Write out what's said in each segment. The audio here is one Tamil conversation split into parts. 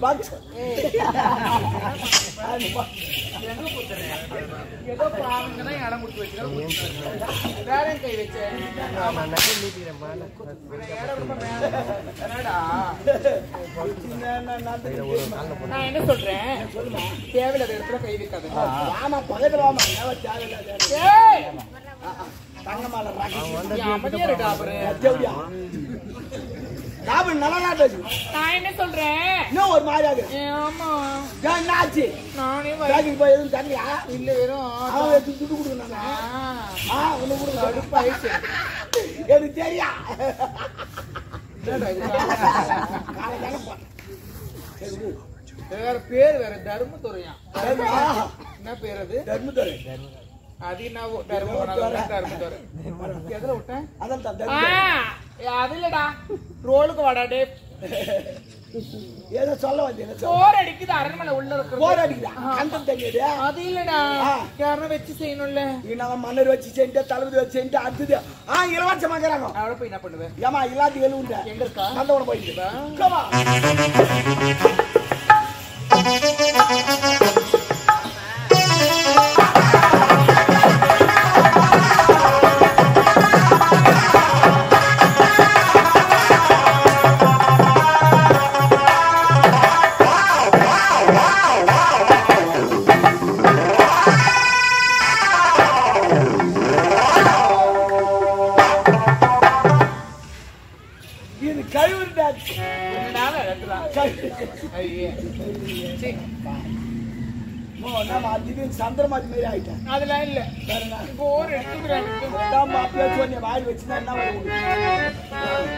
பாக்ஸ் ஏதோ பாவங்க தான் இடம் கொடுத்து வச்சுக்கிறேன் வேற கை வச்சேன் நான் என்ன சொல்றேன் தேவையில்லாத இடத்துல கை வைக்காது ஆமா பக்கத்துல வாமா தங்கமால நல்லா பேசு நான் என்ன சொல்றேன் இன்னும் ஒரு மாதிரி ஆகுது ஆமா என்னாச்சு நானே போய் எதுவும் தண்ணியா இல்ல வெறும் அவன் துட்டு கொடுக்கணும் ஒண்ணு கொடுக்க அடுப்பாயிடுச்சு எனக்கு தெரியா வேற பேர் வேற தர்மதுரையா என்ன பேர் அது தர்மதுரை அது என்ன தர்மதுரை எதுல விட்டேன் அது இல்லடா ரோலுக்கு வாடா டே ஏதோ சொல்ல வந்தேன் போர் அடிக்குது அரண்மனை உள்ள இருக்கு போர் அடிக்குதா கந்தம் தண்ணியது அது இல்லடா யாரும் வச்சு செய்யணும்ல நம்ம மன்னர் வச்சு செஞ்சு தளபதி வச்சு செஞ்சு அடுத்தது இலவசமாக்குறாங்க அவளை போய் என்ன பண்ணுவேன் ஏமா இல்லாத எழுவுண்ட எங்க இருக்கா அந்த கூட போயிட்டு சந்திரமாதி மாதிரி ஆயிட்டேன் அதெல்லாம் இல்ல போர் எடுத்துக்கிறேன் வாய் வச்சுன்னா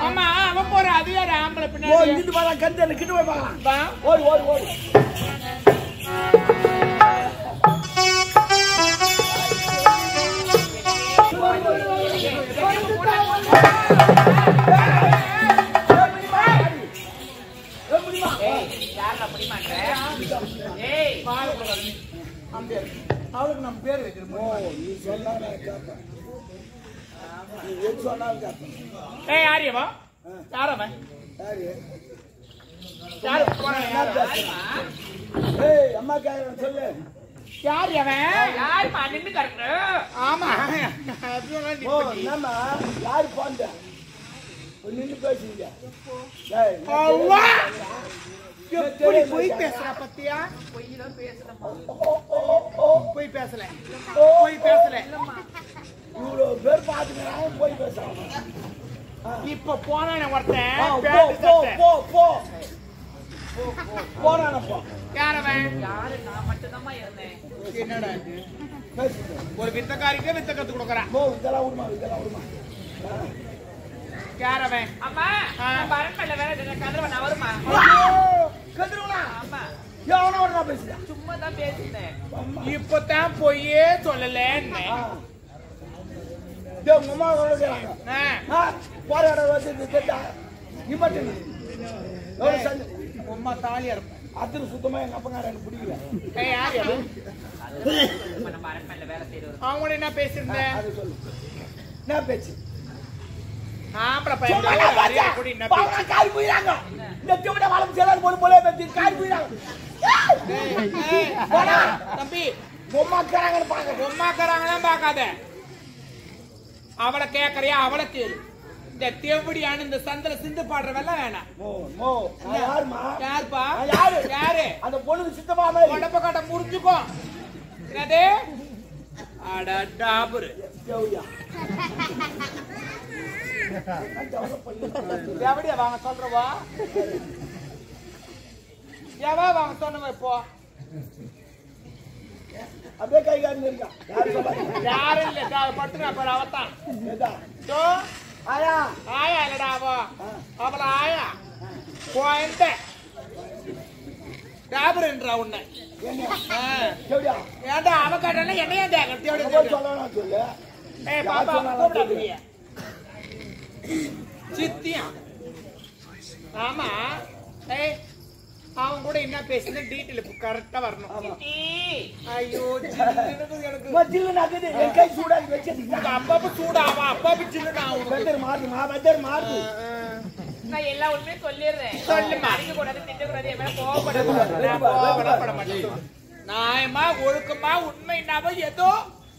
ஆமா அவன் போற அது யாரு ஆம்பளை பின்னாடி கண்டு கிட்ட போய் பார்க்கலாம் ஓடு ஓடு ஓடு அவளுக்கு நம்ம பேர் வைக்கிறோம் நீ சொன்னாலும் கேட்பேன் யாரியவா யாரவன் யாரு அம்மா கேட்கறேன் சொல்லு யார் அவன் யாருமா நின்று கரெக்ட் ஆமா என்னம்மா யாரு போந்த நின்று பேசுறீங்க எப்படி போய் பேசுற பத்தியா போய் பேசல போய் பேசல இவ்வளவு பேர் பாத்துக்கிறாங்க போய் பேசுறாங்க இப்ப போன ஒருத்தன் போறானப்பா யாரவன் யாரு நான் மட்டும்தான் இருந்தேன் என்னடா ஒரு வித்தக்காரிக்கே வித்த கத்து கொடுக்கறான் இதெல்லாம் விடுமா இதெல்லாம் விடுமா யாரவன் அம்மா வரண்மல்ல வேற கதிரவன் வருமா கதிரவனா ஆமா எவனோட பேசுற சும்மா தான் பேசினேன் இப்பதான் போயே சொல்லலன்னு உங்க அம்மா சொல்லுறாங்க போற இடம் வந்து கேட்டா நீ மட்டும் உம்மா தாலியா இருக்கும் அது சுத்தமா எங்க அப்பங்கார எனக்கு பிடிக்கல யாரு அவங்க என்ன பேசிருந்தேன் அது சொல்லு என்ன பேச்சு ஆம்பளை பையன் காரி போயிறாங்க இந்த திமுட வளம் சேலார் போல போல பேசி காரி போயிறாங்க தம்பி பொம்மாக்கறாங்கன்னு பாக்க பொம்மாக்கறாங்கன்னு பார்க்காத அவளை கேக்குறியா அவளை கேளு இந்த தேவடியான இந்த சந்திர சிந்து பாடுற வெல்ல வேணாம் யாருமா யாருப்பா யாரு யாரு அந்த பொண்ணுக்கு சித்தமா மாதிரி உடம்ப காட்ட முடிஞ்சுக்கோ என்னது அட டாபுரு தேவடியா வாங்க சொல்றவா ஏவா வாங்க சொன்னவ இப்போ அப்படியே கை காரணம் இருக்கா யாரும் இல்ல படுத்துனா பாரு அவத்தான் ஆயா ஆயா இல்லடா அவள ஆயா குழந்தை டாபுரன்றா உன்னை ஏன்டா அவ காட்டல என்னையா சொல்லு பாப்பா கூப்பிடாதீங்க சித்தியா ஆமா அவன் கூட என்ன பேசுன டீடைல் கரெக்டா வரணும் ஐயோ கை சூடாகி வச்சு அப்பப்ப சூடாவா அப்பப்ப சில்லுனா வெதர் மாறு வெதர் மாறு நான் எல்லா உண்மையும் சொல்லிடுறேன். சொல்லுமா. அடிக்க கூடாது, திட்ட கூடாது, என் மேல கோவப்படக்கூடாது. நான் கோவப்பட மாட்டேன். நியாயமா ஒழுக்கமா உண்மைனாவ ஏதோ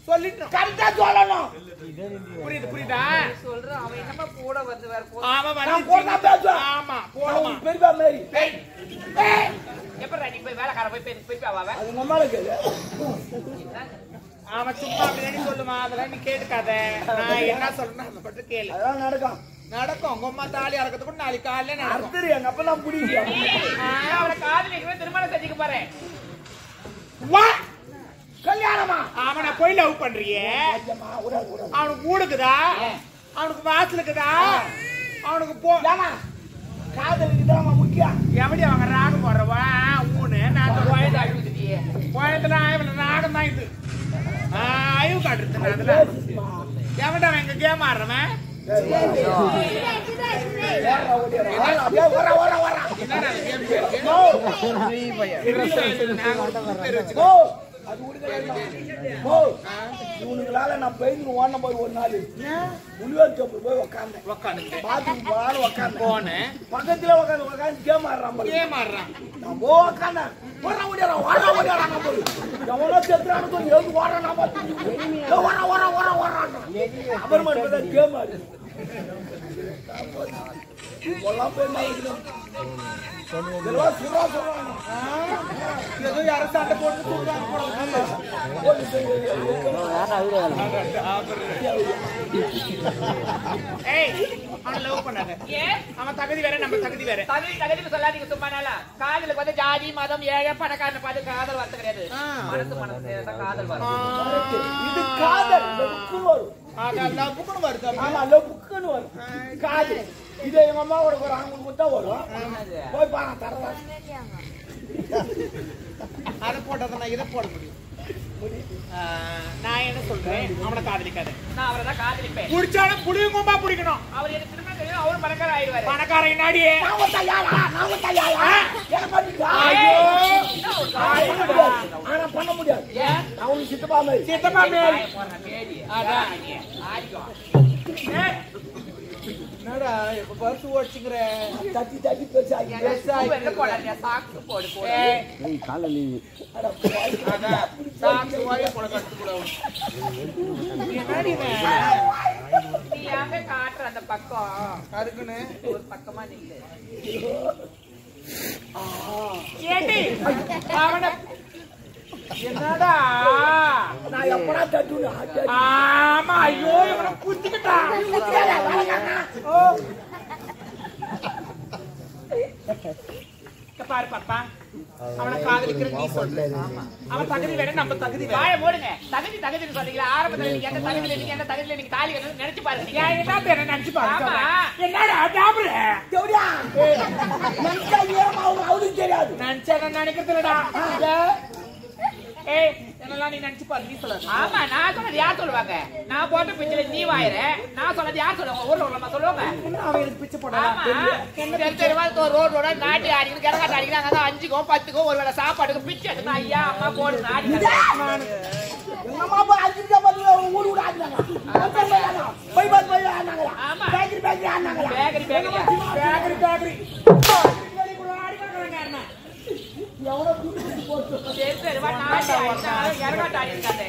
சொல்லிட்டு கரெக்டா சொல்லணும். புரியுதா? சொல்றேன், அவன் என்னமா கூட வந்து வேற ஆமா நான் போனா பேசுவேன். ஆமா போடுமா. பெரியப்பா மாதிரி. எப்ப நீ போய் வேலைக்கார போய் அவ அது நம்மளுக்கு அவன் சும்மா அப்படி சொல்லுமா, அதெல்லாம் நீ கேட்டுக்காத. நான் என்ன சொல்றேன் அதை மட்டும் கேளு. அதெல்லாம் நடக்கும். நடக்கும். உங்க அம்மா தாலி அறக்கிறதுக்கு கூட நாளைக்கு காலையில நடக்கும். அர்த்தரி எங்க அப்பெல்லாம் பிடிக்கும். அவளை காதலிக்கவே திருமணம் செஞ்சுக்க பாரு. வா கல்யாணமா அவனை போய் லவ் பண்றியே, அவனுக்கு ஊடுக்குதா, அவனுக்கு வாசல் இருக்குதா, அவனுக்கு போ காதலுக்கு தான் முக்கியம். எப்படி அவங்க ராகம் போடுறவா ஊனு நான் குழந்தை அழுகுதுடியே. கோயத்துல இவன் ராகம் தான் இது. ஐயோ காட்டுறது அதுல எவன்டா அவன் எங்க கேம் ஆடுறவன். என்னடா கேம் பேருக்கு இவனுங்களால நான் பெய்து ஓன போய் ஒரு நாள் உள்வேல் சோப்பு போய் உக்காந்தேன். போனேன் பக்கத்துல உட்காந்து கேம் ஆடுறான். கேம் ஆடுறான். நான் போ உட்காந்தேன். எவ்வளோ செத்துறான்னு சொல்லி எழுந்து ஓடுறான். அப்புறமா கேம் ஆடு ஏதோ யாரும் சண்டை போட்டு சொல்றாங்க. அவன் லவ் பண்ணாத. அவன் தகுதி வேற, நம்ம தகுதி வேற. தகுதி சொல்லாதீங்க சும்மா. காதலுக்கு வந்து ஜாதி மதம் ஏழை பணக்காரனை பார்த்து காதல் வார்த்தை கிடையாது. மனசு சேர்ந்தா காதல் வரும். இது காதல் வரும். லவ்வுக்குன்னு வருது. ஆமா லவ்வுக்குன்னு வரும் காதல். இது எங்க அம்மாவோட ஒரு அவங்களுக்கு தான் வரும். போய் பாருங்க தரலாம். அதை போட்டதை நான் இதை போட முடியும். நான் என்ன சொல்றேன், அவனை காதலிக்காத. நான் அவரை தான் காதலிப்பேன். குடிச்சாலும் புடியுங்கம்பா பிடிக்கணும். அவர் எனக்கு திரும்ப தெரியும், அவரும் பணக்காரர் ஆயிடுவாரு. பணக்காரன் நாடியே ஆனா பண்ண முடியாது. அவனுக்கு சித்தப்பா மேல் சித்தப்பா மேல் என்னடா இப்ப பர்ஸ் ஓடிச்சுக்கிற தட்டி தட்டி பேசாங்க. சாக்கு போடு நீ யாங்க காட்டுற அந்த பக்கம் அதுக்குன்னு ஒரு பக்கமா நில்லு. ஏடி அவன என்னடா நான் எப்படா தட்டுவேன். ஆமா ஐயோ இவனை குத்திக்கிட்டா. பாரு பாப்பா, அவனை காதலிக்கிற நீ சொல்ற. அவன் தகுதி வேற, நம்ம தகுதி வேற. வாயை மூடுங்க. தகுதின்னு சொல்றீங்களா? ஆரம்பத்துல நீங்க எந்த தகுதியில நீங்க எந்த தகுதியில நீங்க தாலி கட்டணும்னு நினைச்சு பாருங்க. என்ன பேர நினைச்சு பாருங்க. ஆமா. என்னடா டாபுல ஜோடியா மனுஷா ஏமா அவனுக்கு தெரியாது. நினைச்சா நினைக்கிறதுலடா. ஏய் என்னெல்லாம் நீ நினைச்சு பாரு, நீ சொல்ல. ஆமா, நான் சொன்னது யார் சொல்லுவாங்க? நான் போட்ட பிச்சைல நீ வாயிற. நான் சொன்னது யார் சொல்லுவாங்க? ஊர்ல உள்ளவங்க சொல்லுவாங்க. அவன் எனக்கு பிச்சை போடலாம். ஆமா, தெருவா ரோடோட நாட்டி ஆடிக்கிட்டு கிடக்காட்டு அடிக்கிறாங்க. அதான் 5க்கும் 10க்கும் ஒரு வேளை சாப்பாட்டுக்கு பிச்சை எடுத்து ஐயா அம்மா போடு நாடி. எங்க அம்மா அப்பா அடிச்சுட்டா பாத்தீங்க ஊரு ஊரு ஆடுனாங்க. போய் பாத்து போய் ஆடுனாங்களா? ஆமா, பேக்கரி ஆடுனாங்களா? பேக்கரி எவ்வளோ தூக்கி போட்டு தெருவா நாட்டி ஆடினாலும் இறகாட்டு ஆடி இருக்காது.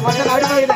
மச்சன் அடிமையில